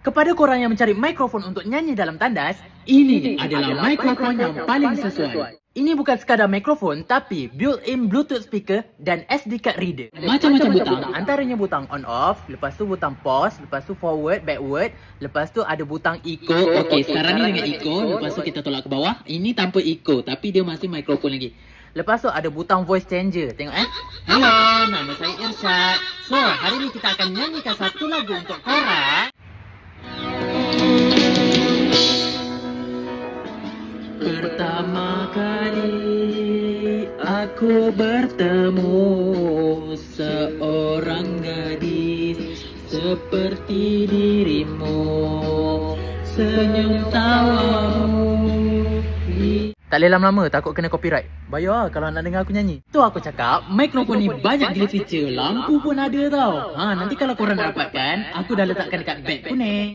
Kepada korang yang mencari mikrofon untuk nyanyi dalam tandas, ini adalah mikrofon yang paling sesuai. Ini bukan sekadar mikrofon tapi built-in Bluetooth speaker dan SD card reader. Macam-macam butang, antaranya butang on off, lepas tu butang pause, lepas tu forward, backward, lepas tu ada butang echo. Okey, sekarang ni dengan echo, lepas tu kita tolak ke bawah. Ini tanpa echo tapi dia masih mikrofon lagi. Lepas tu ada butang voice changer. Tengok Hello, nama saya Irsyad. So, hari ni kita akan nyanyikan satu lagu untuk korang. Pertama kali aku bertemu seorang gadis seperti dirimu, senyum tawamu. Tak boleh lama-lama, takut kena copyright. Bayar kalau nak dengar aku nyanyi. Tu aku cakap, mikrofon ni banyak gila feature. Lampu pun ada tau. Nanti kalau korang nak dapatkan, aku dah letakkan dekat beg kuning.